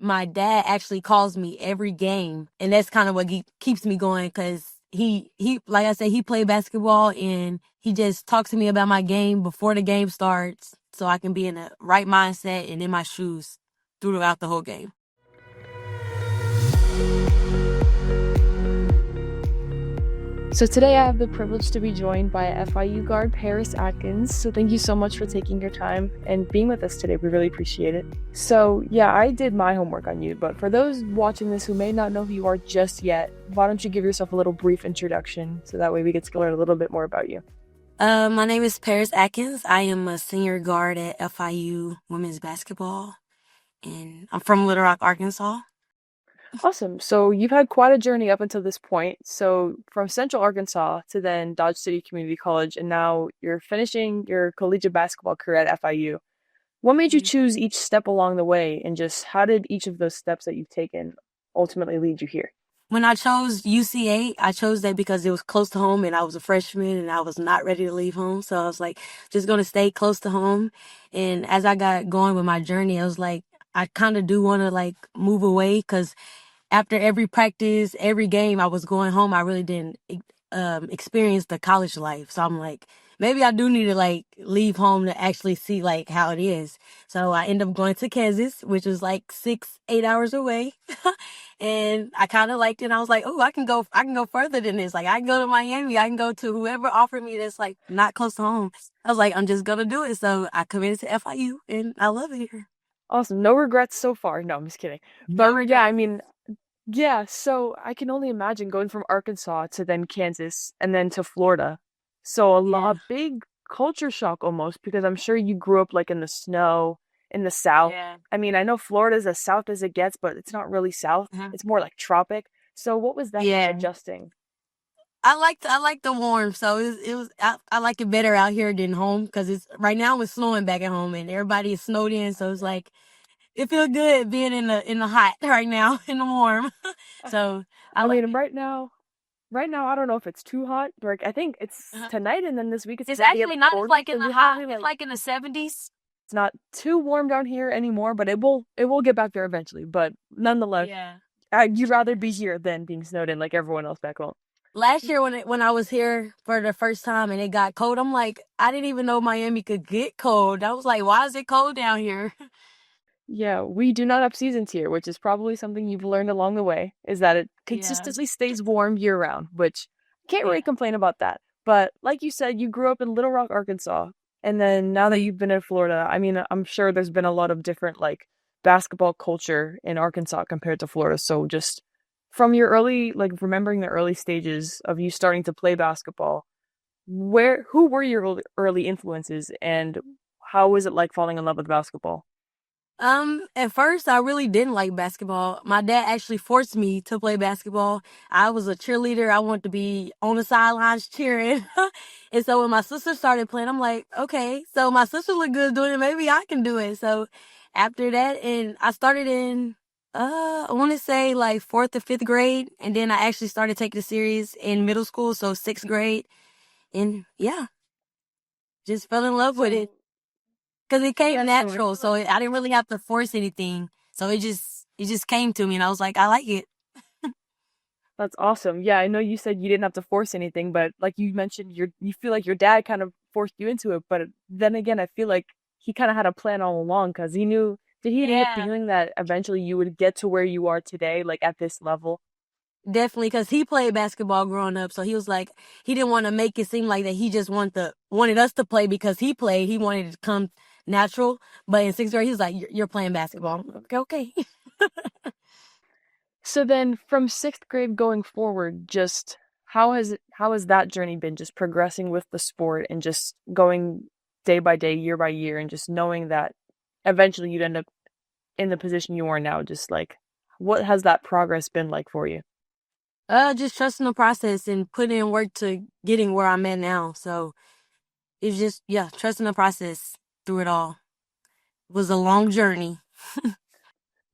my dad actually calls me every game, and that's kind of what keeps me going, because he like I said, he played basketball, and he just talks to me about my game before the game starts, so I can be in the right mindset and in my shoes throughout the whole game. So today I have the privilege to be joined by FIU guard Parris Atkins. So thank you so much for taking your time and being with us today. We really appreciate it. So yeah, I did my homework on you, but for those watching this who may not know who you are just yet, why don't you give yourself a little brief introduction so that way we get to learn a little bit more about you. My name is Parris Atkins. I am a senior guard at FIU women's basketball, and I'm from Little Rock, Arkansas. Awesome. So you've had quite a journey up until this point. So from Central Arkansas to then Dodge City Community College, and now you're finishing your collegiate basketball career at FIU. What made you choose each step along the way, and just how did each of those steps that you've taken ultimately lead you here? When I chose UCA, I chose that because it was close to home, and I was a freshman and I was not ready to leave home. So I was like, just going to stay close to home. And as I got going with my journey, I was like, I kind of do want to like move away, because after every practice, every game, I was going home. I really didn't experience the college life. So I'm like, maybe I do need to like leave home to actually see like how it is. So I ended up going to Kansas, which was like 6-8 hours away. And I kind of liked it. I was like, oh, I can go further than this. Like, I can go to Miami. I can go to whoever offered me that's like not close to home. I was like, I'm just going to do it. So I committed to FIU, and I love it here. Awesome. No regrets so far. No, I'm just kidding. But yeah, I mean, yeah, so I can only imagine going from Arkansas to then Kansas and then to Florida. So a big culture shock almost, because I'm sure you grew up like in the snow in the South. Yeah. I mean, I know Florida's as south as it gets, but it's not really south. It's more like tropic. So what was that like adjusting? I like the warm, so I like it better out here than home, because it's right now it's snowing back at home and everybody is snowed in, so it's like it feels good being in the hot right now, in the warm. So I mean, right now I don't know if it's too hot. Like I think it's tonight, and then this week it's actually not like in the hot. It's like in the 70s. It's not too warm down here anymore, but it will get back there eventually. But nonetheless, you'd rather be here than being snowed in like everyone else back home. Last year when I was here for the first time and it got cold, I'm like, I didn't even know Miami could get cold. I was like, why is it cold down here? Yeah, we do not have seasons here, which is probably something you've learned along the way, is that it consistently stays warm year round, which can't really complain about that. But like you said, you grew up in Little Rock, Arkansas, and then now that you've been in Florida, I mean, I'm sure there's been a lot of different like basketball culture in Arkansas compared to Florida. So just from your early, like remembering the early stages of you starting to play basketball, who were your early influences, and how was it like falling in love with basketball? At first I really didn't like basketball. My dad actually forced me to play basketball. I was a cheerleader. I wanted to be on the sidelines cheering. And so when my sister started playing, I'm like, okay, so my sister looked good doing it. Maybe I can do it. So after that, and I started in, I want to say like 4th or 5th grade. And then I actually started taking the series in middle school. So 6th grade. And yeah, just fell in love with it. Because it came natural, so I didn't really have to force anything. So it just came to me, and I was like, I like it. That's awesome. Yeah, I know you said you didn't have to force anything, but like you mentioned, you feel like your dad kind of forced you into it. But then again, I feel like he kind of had a plan all along, because he knew. Did he have a feeling that eventually you would get to where you are today, like at this level? Definitely, because he played basketball growing up, so he was like, he didn't want to make it seem like that he just wanted us to play because he played. He wanted it to come natural. But in 6th grade, he was like, you're playing basketball. Okay. So then from 6th grade going forward, just how has that journey been, just progressing with the sport and just going day by day, year by year, and just knowing that eventually you'd end up in the position you are now? Just like, what has that progress been like for you? Just trusting the process and putting in work to getting where I'm at now. So it's just, trusting the process through it all. It was a long journey.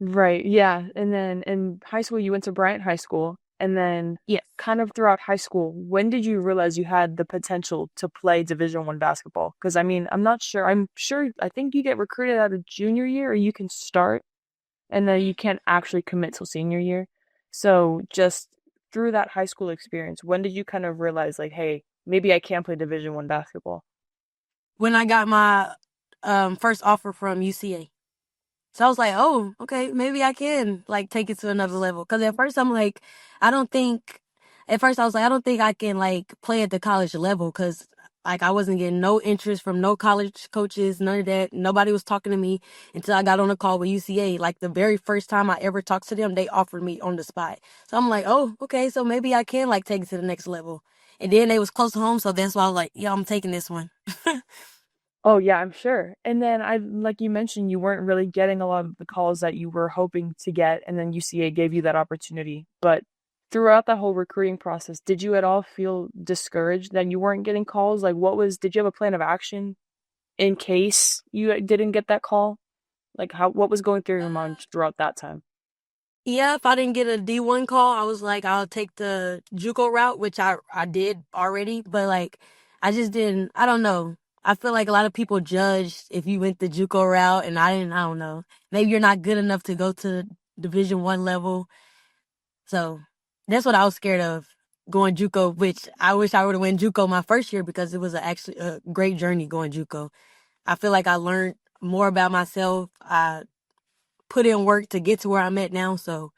Right, yeah. And then in high school, you went to Bryant High School. And then kind of throughout high school, when did you realize you had the potential to play Division I basketball? Because, I mean, I'm not sure. I think you get recruited out of junior year, or you can start and then you can't actually commit till senior year. So just through that high school experience, when did you kind of realize like, hey, maybe I can play Division 1 basketball? When I got my first offer from UCA. So I was like, oh, okay, maybe I can like take it to another level. Cause at first I'm like, I don't think, at first I was like, I don't think I can like play at the college level. Cause like I wasn't getting no interest from no college coaches, none of that. Nobody was talking to me until I got on a call with UCA. Like the very first time I ever talked to them, they offered me on the spot. So I'm like, oh, okay, so maybe I can like take it to the next level. And then they was close to home. So that's why I was like, yeah, I'm taking this one. Oh yeah, I'm sure. And then I like you mentioned you weren't really getting a lot of the calls that you were hoping to get, and then UCA gave you that opportunity. But throughout that whole recruiting process, did you at all feel discouraged that you weren't getting calls? Like did you have a plan of action in case you didn't get that call? Like what was going through your mind throughout that time? Yeah, if I didn't get a D1 call, I was like, I'll take the JUCO route, which I did already, but like, I just didn't, I don't know. I feel like a lot of people judged if you went the JUCO route, and I didn't, I don't know. Maybe you're not good enough to go to Division 1 level. So that's what I was scared of, going JUCO, which I wish I would have went JUCO my first year because it was actually a great journey going JUCO. I feel like I learned more about myself. I put in work to get to where I'm at now, so.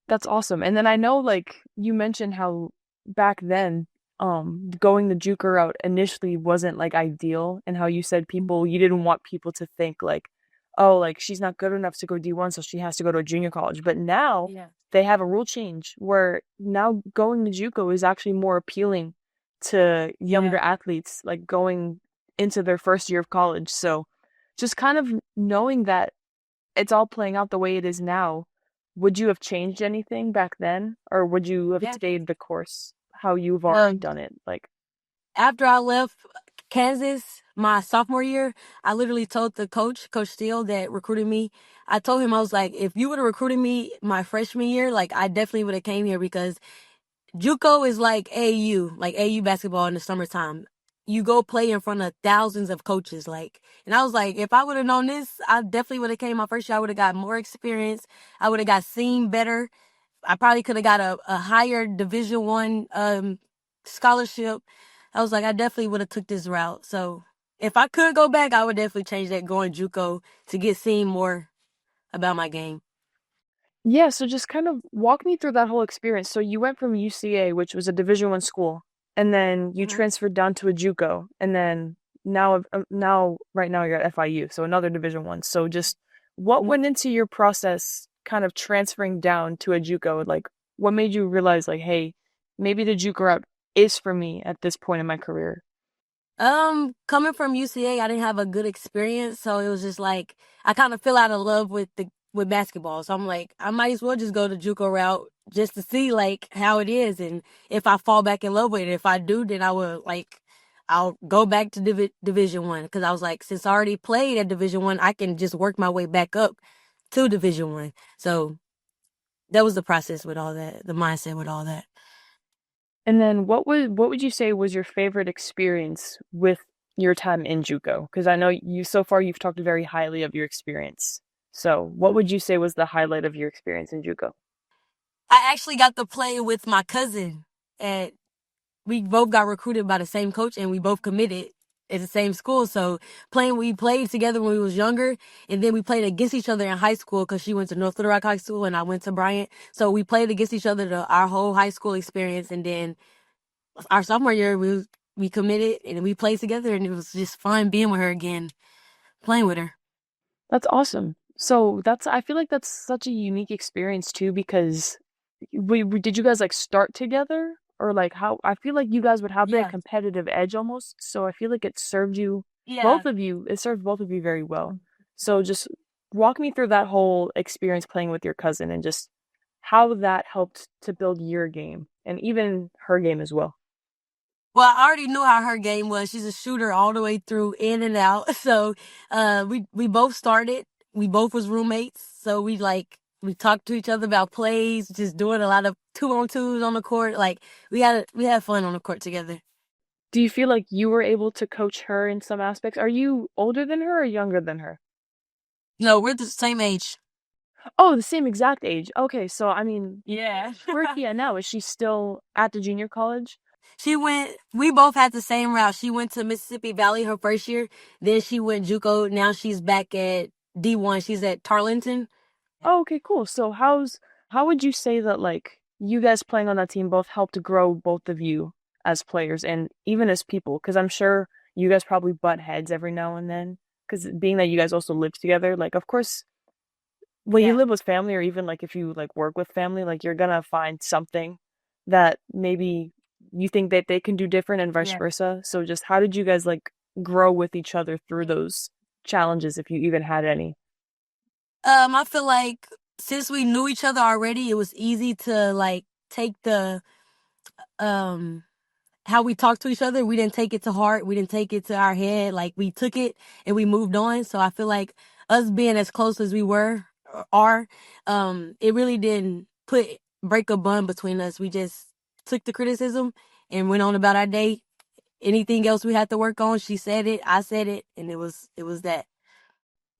That's awesome. And then I know like you mentioned how back then going the JUCO route initially wasn't like ideal, and how you said you didn't want people to think like, oh, like she's not good enough to go D1 so she has to go to a junior college. But now Yeah. they have a rule change where now going to JUCO is actually more appealing to younger Yeah. athletes like going into their first year of college. So just kind of knowing that it's all playing out the way it is now, would you have changed anything back then, or would you have Yeah. stayed the course how you've already Um, done it? Like, After I left Kansas my sophomore year, I literally told the coach, Coach Steele, that recruited me. I told him, I was like, if you would have recruited me my freshman year, like I definitely would have came here, because JUCO is like AU basketball in the summertime. You go play in front of thousands of coaches, like, and I was like, if I would have known this, I definitely would have came my first year. I would have got more experience. I would have got seen better. I probably could have got a higher Division 1 scholarship. I was like, I definitely would have took this route. So if I could go back, I would definitely change that, going JUCO, to get seen more about my game. yeah, so just kind of walk me through that whole experience. So you went from UCA, which was a Division 1 school, and then you Mhm. transferred down to a JUCO, and then now right now you're at FIU, so another Division 1. So just what Mhm. went into your process kind of transferring down to a JUCO? Like, what made you realize like, hey, maybe the JUCO route is for me at this point in my career? Coming from UCA, I didn't have a good experience, so it was just like I kind of fell out of love with basketball. So I'm like, I might as well just go the JUCO route just to see like how it is, and if I fall back in love with it. If I do, then I'll go back to Division 1, because I was like, since I already played at Division 1, I can just work my way back up to Division 1. So that was the process with all that, the mindset with all that. And then what would you say was your favorite experience with your time in JUCO? Because I know you so far you've talked very highly of your experience. So what would you say was the highlight of your experience in JUCO? I actually got to play with my cousin at we both got recruited by the same coach, and we both committed at the same school. So we played together when we was younger, and then we played against each other in high school, because she went to North Little Rock High School and I went to Bryant. So we played against each other our whole high school experience, and then our sophomore year we committed and we played together, and it was just fun being with her again, playing with her. That's awesome. So I feel like that's such a unique experience too, because did you guys like start together, or like how I feel like you guys would have that Yeah, competitive edge almost. So I feel like yeah. it served both of you very well. So just walk me through that whole experience playing with your cousin, and just how that helped to build your game and even her game as well. Well, I already knew how her game was. She's a shooter all the way through, in and out. So, we both started. We both was roommates. So we talked to each other about plays, just doing a lot of 2-on-2s on the court. Like we had fun on the court together. Do you feel like you were able to coach her in some aspects? Are you older than her or younger than her? No, we're the same age. Oh, the same exact age. Okay, so I mean, Yeah. where's she at now? Is she still at the junior college? We both had the same route. She went to Mississippi Valley her first year. Then she went JUCO. Now she's back at D1. She's at Tarleton. Oh, okay, cool. So how would you say that like you guys playing on that team both helped to grow both of you as players and even as people? Because I'm sure you guys probably butt heads every now and then. Because being that you guys also live together, like of course when you Yeah. live with family or even like if you like work with family, like you're gonna find something that maybe you think that they can do different and vice Yeah. versa. So just how did you guys like grow with each other through those challenges if you even had any? I feel like since we knew each other already, it was easy to like take the um how we talk to each other. We didn't take it to heart. We didn't take it to our head. Like we took it and we moved on. So I feel like us being as close as we were are, it really didn't break a bond between us. We just took the criticism and went on about our day. Anything else we had to work on, she said it, I said it, and it was that.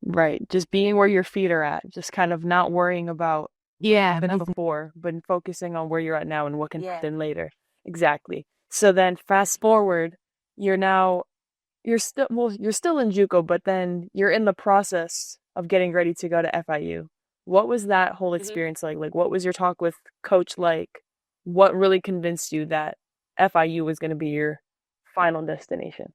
Right. Just being where your feet are at, just kind of not worrying about what Yeah, happened before, but focusing on where you're at now and what can yeah. happen later. Exactly. So then fast forward, you're now you're still in JUCO, but then you're in the process of getting ready to go to FIU. What was that whole Mhm. experience like? Like what was your talk with coach like? What really convinced you that FIU was going to be your final destination?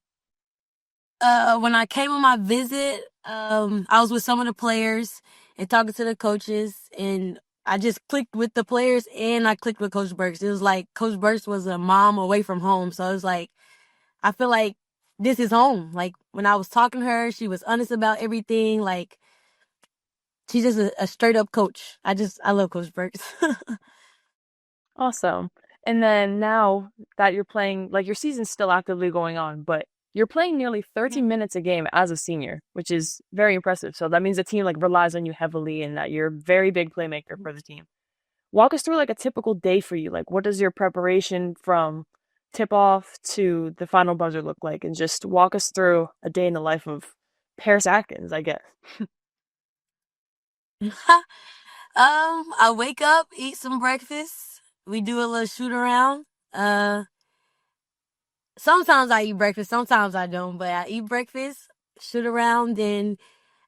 When I came on my visit, I was with some of the players and talking to the coaches, and I just clicked with the players and I clicked with Coach Burks. It was like Coach Burks was a mom away from home, so it was like I feel like this is home. Like when I was talking to her, she was honest about everything. Like she's just a straight up coach. I love Coach Burks. Awesome. And then now that you're playing, like your season's still actively going on, but you're playing nearly 30 minutes a game as a senior, which is very impressive. So that means the team like relies on you heavily and that you're a very big playmaker for the team. Walk us through like a typical day for you. Like what does your preparation from tip off to the final buzzer look like? And just walk us through a day in the life of Parris Atkins, I guess. I wake up, eat some breakfast. We do a little shoot around. Uh, Sometimes I eat breakfast, sometimes I don't, but I eat breakfast, shoot around, then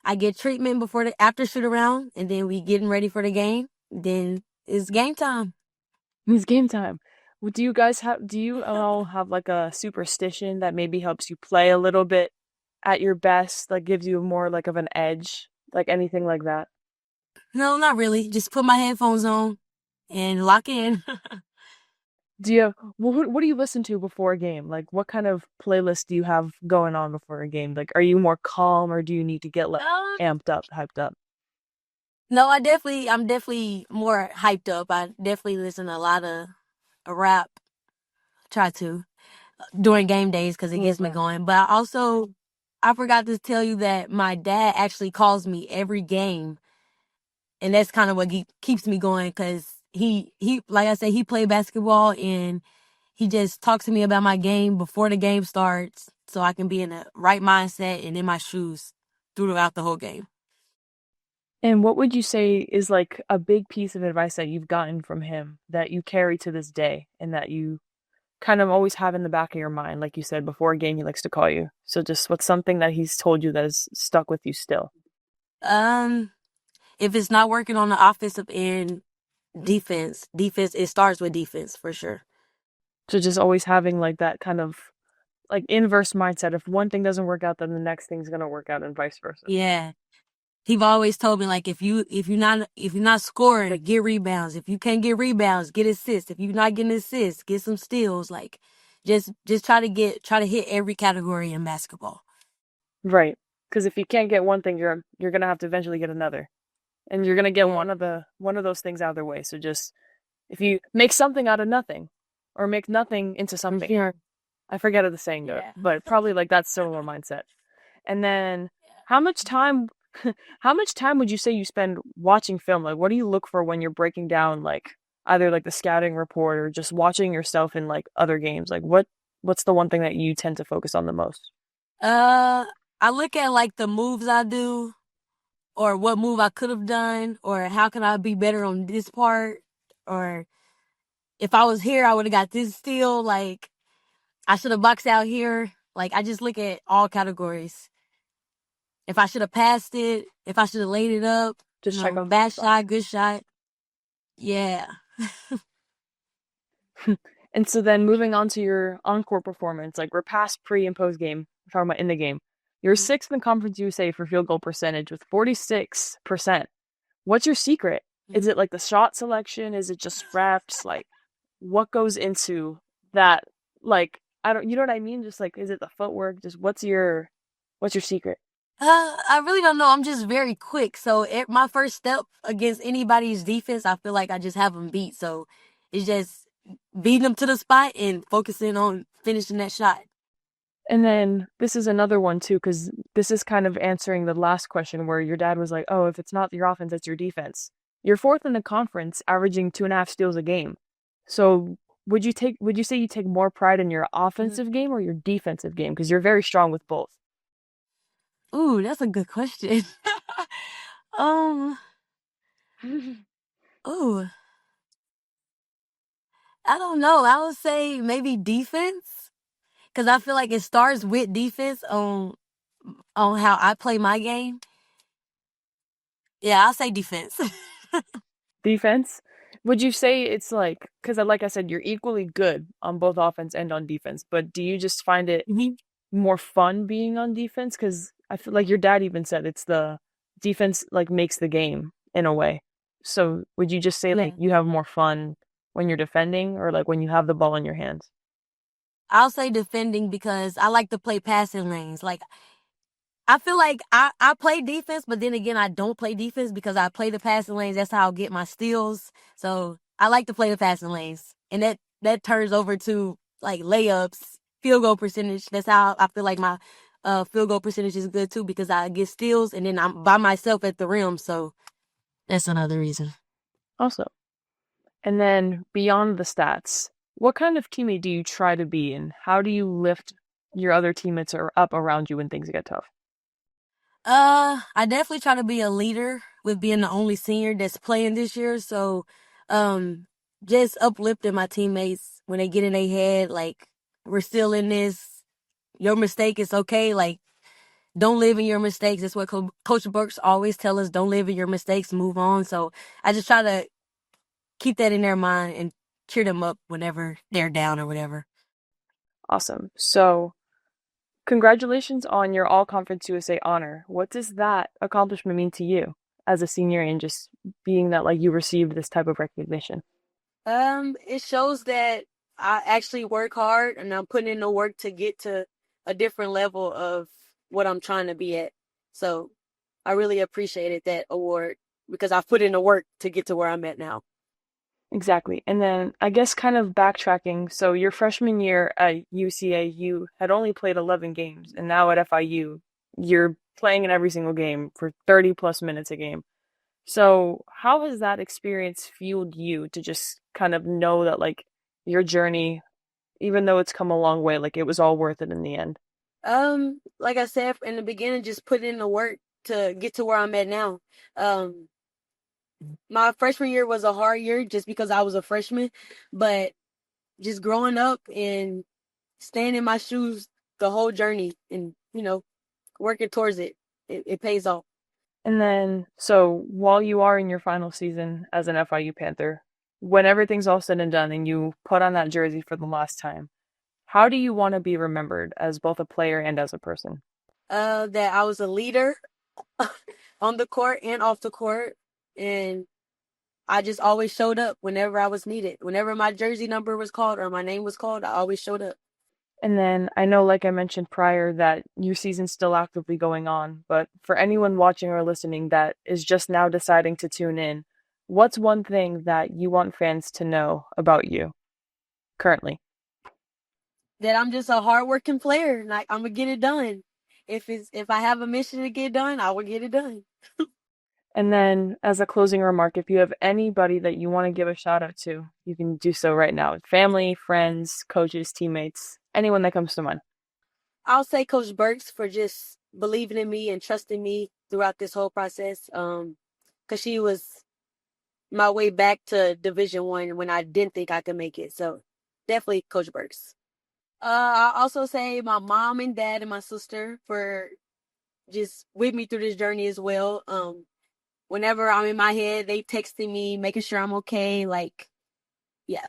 I get treatment after shoot around, and then we getting ready for the game. Then it's game time. It's game time. Do you all have like a superstition that maybe helps you play a little bit at your best, like gives you more like of an edge, like anything like that? No, not really. Just put my headphones on and lock in. Do you have, what do you listen to before a game? Like what kind of playlist do you have going on before a game? Like are you more calm or do you need to get like um, amped up, hyped up? no, I'm definitely more hyped up. I definitely listen to a lot of rap. Try to during game days because it gets me going. But I forgot to tell you that my dad actually calls me every game, and that's kind of what keeps me going because he like I said, he played basketball and he just talks to me about my game before the game starts so I can be in the right mindset and in my shoes throughout the whole game. And what would you say is like a big piece of advice that you've gotten from him that you carry to this day and that you kind of always have in the back of your mind? Like you said, before a game, he likes to call you. So just what's something that he's told you that has stuck with you still? Um, if it's not working on the offensive end, defense, it starts with defense for sure. So just always having like that kind of like inverse mindset. If one thing doesn't work out, then the next thing's gonna work out and vice versa. Yeah. He've always told me like if you're not scoring, get rebounds. If you can't get rebounds, get assists. If you're not getting assists, get some steals. Like just try to hit every category in basketball. Right. Because if you can't get one thing, you're gonna have to eventually get another. And you're gonna get Yeah, one of those things out of the way. So just if you make something out of nothing or make nothing into for something. sure. I forget how the saying goes, Yeah. but probably like that similar mindset. And then how much time how much time would you say you spend watching film? Like what do you look for when you're breaking down like either like the scouting report or just watching yourself in like other games? Like what's the one thing that you tend to focus on the most? Uh, I look at like the moves I do or what move I could have done, or how can I be better on this part, or if I was here, I would have got this steal. Like, I should have boxed out here. Like, I just look at all categories. If I should have passed it, if I should have laid it up, Just check off. bad shot, good shot. Yeah. And so then moving on to your encore performance, like we're past pre and post game, we're talking about in the game. You're sixth in Conference USA for field goal percentage with 46%. What's your secret? Is it like the shot selection? Is it just reps? Like, what goes into that? Like, you know what I mean? Just like, is it the footwork? Just what's your secret? I really don't know. I'm just very quick. So my first step against anybody's defense, I feel like I just have them beat. So it's just beating them to the spot and focusing on finishing that shot. And then this is another one too, because this is kind of answering the last question where your dad was like, oh, if it's not your offense, it's your defense. You're fourth in the conference, averaging 2.5 steals a game. So would you say you take more pride in your offensive game or your defensive game? Because you're very strong with both. Ooh, that's a good question. Ooh, I don't know. I would say maybe defense, because I feel like it starts with defense on how I play my game. Yeah, I'll say defense. Defense? Would you say it's like, because like I said, you're equally good on both offense and on defense, but do you just find it more fun being on defense? Because I feel like your dad even said it's the defense like makes the game in a way. So would you just say like you have more fun when you're defending or like when you have the ball in your hands? I'll say defending because I like to play passing lanes. Like, I feel like I play defense, but then again, I don't play defense because I play the passing lanes. That's how I'll get my steals. So I like to play the passing lanes. And that turns over to like layups, field goal percentage. That's how I feel like my field goal percentage is good too, because I get steals and then I'm by myself at the rim. So that's another reason. Awesome. And then beyond the stats, what kind of teammate do you try to be and how do you lift your other teammates up around you when things get tough? I definitely try to be a leader with being the only senior that's playing this year. So, just uplifting my teammates when they get in their head, like, we're still in this. Your mistake is okay. Like, don't live in your mistakes. That's what Coach Burks always tell us. Don't live in your mistakes. Move on. So I just try to keep that in their mind and cheer them up whenever they're down or whatever. Awesome. So congratulations on your All Conference USA honor. What does that accomplishment mean to you as a senior and just being that like you received this type of recognition? It shows that I actually work hard and I'm putting in the work to get to a different level of what I'm trying to be at. So I really appreciated that award because I've put in the work to get to where I'm at now. Exactly. And then I guess kind of backtracking. So your freshman year at UCA, you had only played 11 games, and now at FIU, you're playing in every single game for 30 plus minutes a game. So how has that experience fueled you to just kind of know that like your journey, even though it's come a long way, like it was all worth it in the end? Like I said in the beginning, just put in the work to get to where I'm at now. My freshman year was a hard year just because I was a freshman, but just growing up and staying in my shoes the whole journey and, working towards it, it pays off. And then, so while you are in your final season as an FIU Panther, when everything's all said and done and you put on that jersey for the last time, how do you want to be remembered as both a player and as a person? That I was a leader on the court and off the court, and I just always showed up whenever I was needed. Whenever my jersey number was called or my name was called, I always showed up. And then I know, like I mentioned prior, that your season's still actively going on, but for anyone watching or listening that is just now deciding to tune in, what's one thing that you want fans to know about you currently? That I'm just a hardworking player. Like, I'm gonna get it done. If I have a mission to get done, I will get it done. And then, as a closing remark, if you have anybody that you want to give a shout out to, you can do so right now. Family, friends, coaches, teammates, anyone that comes to mind. I'll say Coach Burks for just believing in me and trusting me throughout this whole process. Because she was my way back to Division 1 when I didn't think I could make it. So definitely Coach Burks. I also say my mom and dad and my sister for just with me through this journey as well. Whenever I'm in my head, they texting me, making sure I'm okay. Like, yeah.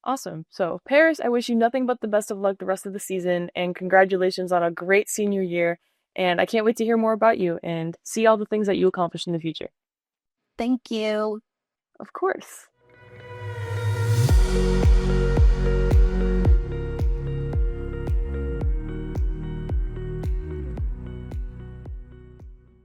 Awesome. So, Parris, I wish you nothing but the best of luck the rest of the season, and congratulations on a great senior year. And I can't wait to hear more about you and see all the things that you accomplish in the future. Thank you. Of course.